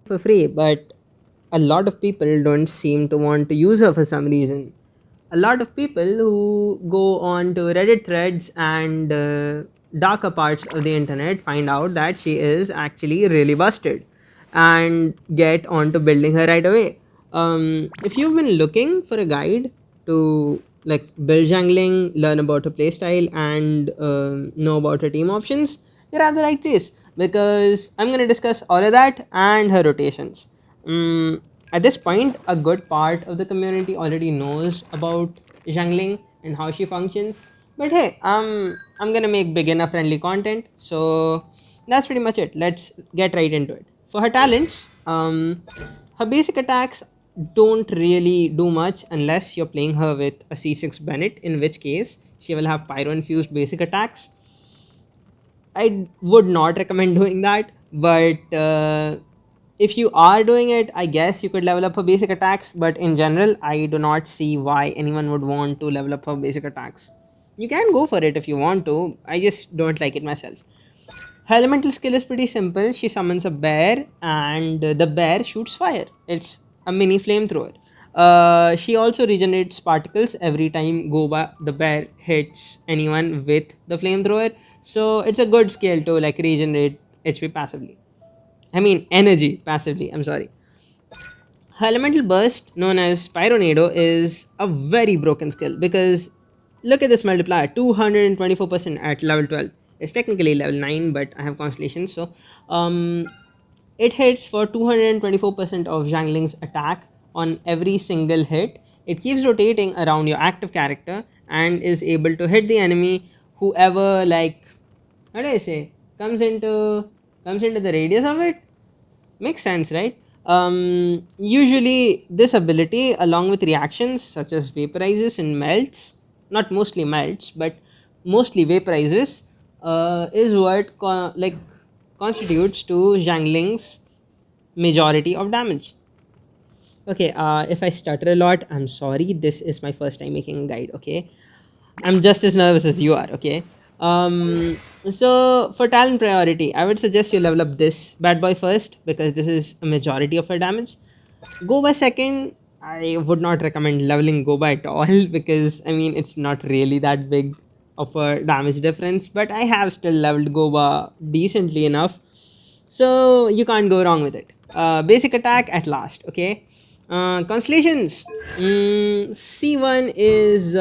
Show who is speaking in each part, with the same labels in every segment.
Speaker 1: for free, but a lot of people don't seem to want to use her for some reason. A lot of people who go on to Reddit threads and darker parts of the internet find out that she is actually really busted and get on to building her right away. If you've been looking for a guide to like build Xiangling, learn about her playstyle, and know about her team options, you're at the right place because I'm going to discuss all of that and her rotations. Mm, at this point, a good part of the community already knows about Xiangling and how she functions. But hey, I'm gonna make beginner friendly content, so that's pretty much it. Let's get right into it. For her talents, her basic attacks don't really do much unless you're playing her with a C6 Bennett, in which case she will have pyro infused basic attacks. I would not recommend doing that, but if you are doing it, I guess you could level up her basic attacks. But in general, I do not see why anyone would want to level up her basic attacks. You can go for it if you want to. I just don't like it myself. Her elemental skill is pretty simple. She summons a bear, and the bear shoots fire. It's a mini flamethrower. She also regenerates particles every time the bear hits anyone with the flamethrower. So it's a good skill to like regenerate HP passively. I mean energy passively. I'm sorry. Her elemental burst, known as Pyronado, is a very broken skill because look at this multiplier 224% at level 12. It's technically level 9, but I have constellation, so um, it hits for 224% of Zhangling's attack on every single hit. It keeps rotating around your active character and is able to hit the enemy whoever like how do I say comes into the radius of it. Makes sense, right? Usually, this ability, along with reactions such as vaporizes and melts, not mostly melts, but mostly vaporizes, is what constitutes to Zhangling's majority of damage. Okay, if I stutter a lot, I'm sorry. This is my first time making a guide. Okay, I'm just as nervous as you are, okay? So for talent priority, I would suggest you level up this bad boy first because this is a majority of her damage. Goba second, I would not recommend leveling Goba at all because I mean it's not really that big of a damage difference, but I have still leveled Goba decently enough, so you can't go wrong with it. Basic attack at last, okay? Constellations. C1 is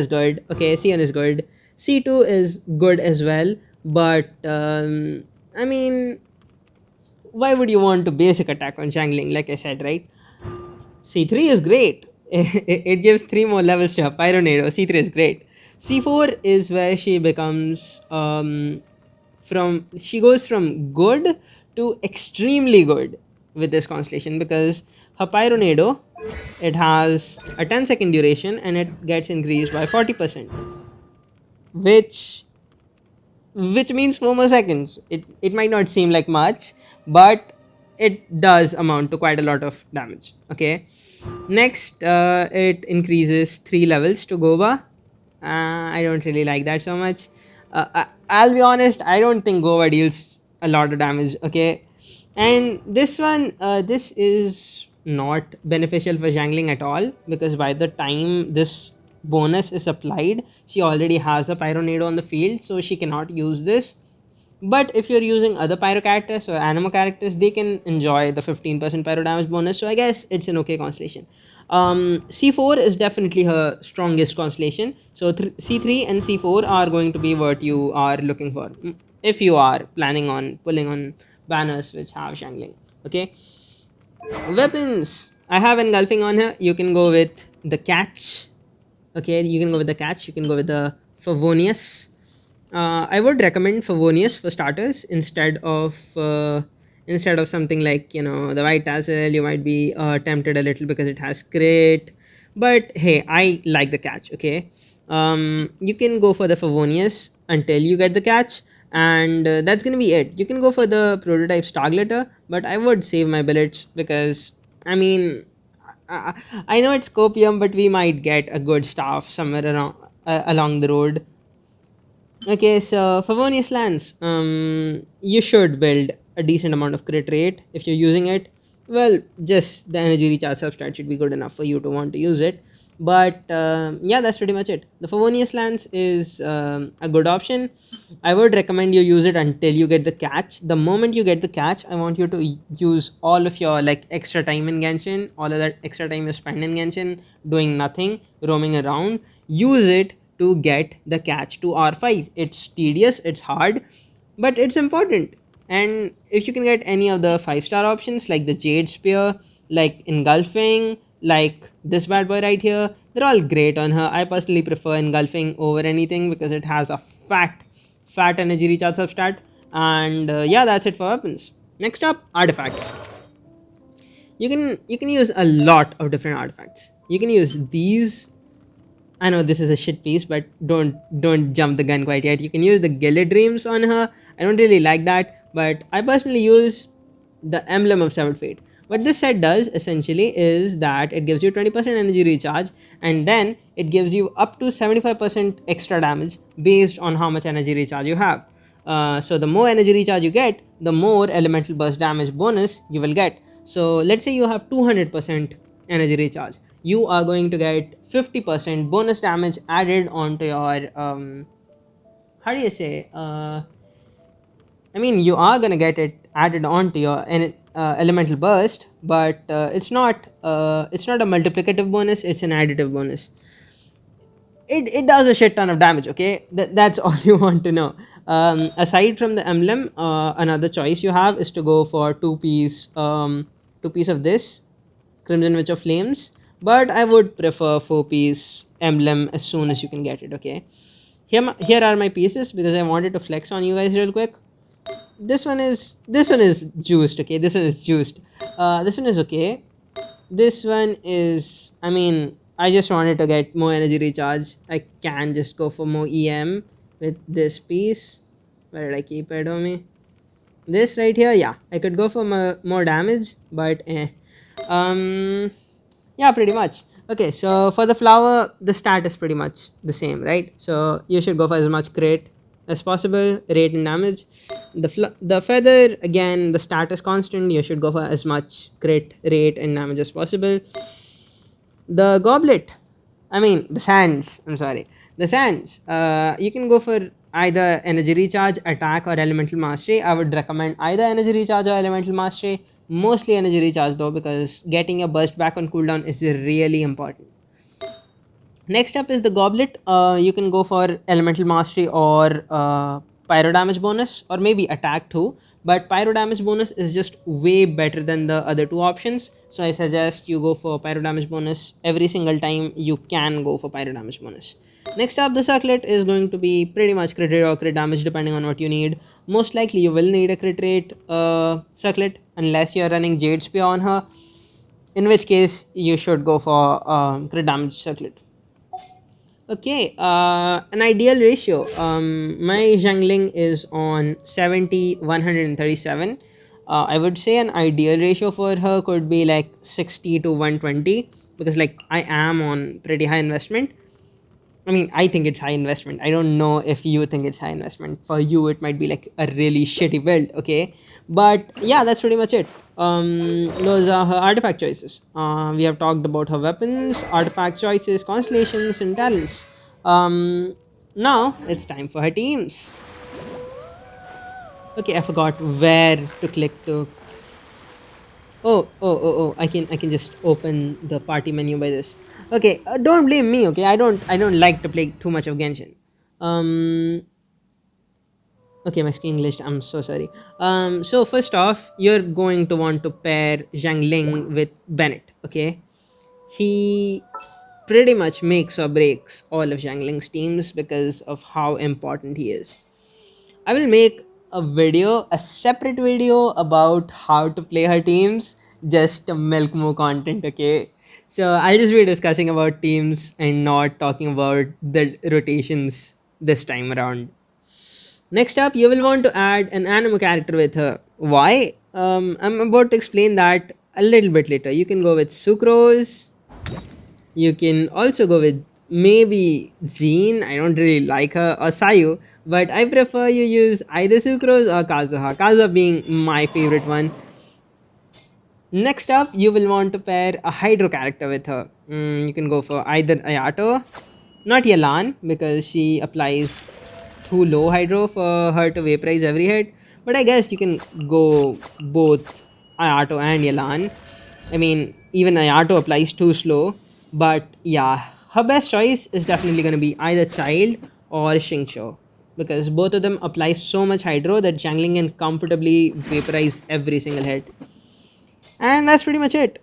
Speaker 1: good. Okay, C1 is good. C2 is good as well, but I mean, why would you want to basic attack on Xiangling? Like I said, right? C3 is great. It gives 3 more levels to her Pyronado. C3 is great. C4 is where she becomes she goes from good to extremely good with this constellation because her Pyronado, it has a 10-second duration and it gets increased by 40%, which which means 4 more seconds. It might not seem like much, but it does amount to quite a lot of damage. Okay. Next, it increases 3 levels to Goba. I don't really like that so much. I'll be honest, I don't think Goba deals a lot of damage. Okay. And this is not beneficial for Zhangling at all because by the time this bonus is applied, she already has a Pyronado on the field, so she cannot use this. But if you're using other pyro characters or animo characters, they can enjoy the 15% pyro damage bonus. So I guess it's an okay constellation. C4 is definitely her strongest constellation. So C3 and C4 are going to be what you are looking for if you are planning on pulling on banners which have Shangling. Okay. Weapons. I have engulfing on her. You can go with the catch. Okay, you can go with the catch. You can go with the Favonius. I would recommend Favonius for starters instead of something like the White Tassel. You might be tempted a little because it has crit, but hey, I like the catch. Okay, you can go for the Favonius until you get the catch, and that's gonna be it. You can go for the prototype Starglitter, but I would save my bullets because I mean I know it's copium, but we might get a good staff somewhere around along the road. Okay, so Favonius lands. You should build a decent amount of crit rate if you're using it, well, just the energy recharge substrat should be good enough for you to want to use it. But yeah, that's pretty much it. The Favonius Lance is a good option. I would recommend you use it until you get the catch. The moment you get the catch, I want you to use all of your like extra time in Genshin, all of that extra time you spend in Genshin doing nothing, roaming around. Use it to get the catch to R5. It's tedious, it's hard, but it's important. And if you can get any of the 5-star options like the Jade Spear, like Engulfing, like this bad boy right here, they're all great on her. I personally prefer Engulfing over anything because it has a fat energy recharge substat. And yeah, that's it for weapons. Next up, artifacts. You can use a lot of different artifacts. You can use these. I know this is a shit piece, but don't jump the gun quite yet. You can use the Gilded Dreams on her. I don't really like that, but I personally use the Emblem of Severed Fate. What this set does essentially is that it gives you 20% energy recharge, and then it gives you up to 75% extra damage based on how much energy recharge you have. So the more energy recharge you get, the more elemental burst damage bonus you will get. So let's say you have 200% energy recharge, you are going to get 50% bonus damage added onto your how do you say I mean, you are gonna get it added onto your elemental burst, but it's not a multiplicative bonus, it's an additive bonus. It does a shit ton of damage. Okay, that's all you want to know. Aside from the emblem, another choice you have is to go for two piece of this Crimson Witch of Flames, but I would prefer 4-piece emblem as soon as you can get it. Okay, here are my pieces because I wanted to flex on you guys real quick. This one is juiced. Okay, this one is juiced. This one is okay. This one is, I mean, I just wanted to get more energy recharge. I can just go for more EM with this piece. Where did I keep it, homie? This right here, yeah, I could go for more damage, but um yeah, pretty much. Okay, so for the flower, the stat is pretty much the same, right? So you should go for as much crit as possible, rate and damage. The feather, again, the stat is constant. You should go for as much crit, rate and damage as possible. The goblet, I mean the sands, I'm sorry, the sands, you can go for either energy recharge, attack or elemental mastery. I would recommend either energy recharge or elemental mastery, mostly energy recharge though, because getting a burst back on cooldown is really important. Next up is the goblet. You can go for elemental mastery or pyro damage bonus, or maybe attack too. But pyro damage bonus is just way better than the other two options. So I suggest you go for pyro damage bonus every single time you can go for pyro damage bonus. Next up, the circlet is going to be pretty much crit rate or crit damage depending on what you need. Most likely you will need a crit rate circlet unless you're running Jade Spear on her, in which case you should go for crit damage circlet. Okay, an ideal ratio. My Xiangling is on 70, 137. I would say an ideal ratio for her could be like 60 to 120 because like I am on pretty high investment. I mean, I think it's high investment. I don't know if you think it's high investment. For you, it might be like a really shitty build, okay? But yeah, that's pretty much it. Those are her artifact choices. We have talked about her weapons, artifact choices, constellations, and talents. Now it's time for her teams. Okay, I forgot where to click to. Oh! I can just open the party menu by this. Okay, don't blame me. Okay, I don't like to play too much of Genshin. Um, okay, my screen glitched. I'm so sorry. So first off, you're going to want to pair Xiangling with Bennett. Okay, he pretty much makes or breaks all of Xiangling's teams because of how important he is. I will make a separate video about how to play her teams just to milk more content, okay? So I'll just be discussing about teams and not talking about the rotations this time around. Next up, you will want to add an anime character with her. Why? I'm about to explain that a little bit later. You can go with Sucrose. You can also go with maybe Jean. I don't really like her, or Sayu, But I prefer you use either Sucrose or Kazuha. Kazuha being my favorite one. Next up, you will want to pair a Hydro character with her. You can go for either Ayato, not Yalan, because she applies too low Hydro for her to vaporize every hit. But I guess you can go both Ayato and Yalan. I mean, even Ayato applies too slow. But yeah, her best choice is definitely going to be either Child or Xingqiu. Because both of them apply so much Hydro that Xiangling can comfortably vaporize every single hit. And that's pretty much it.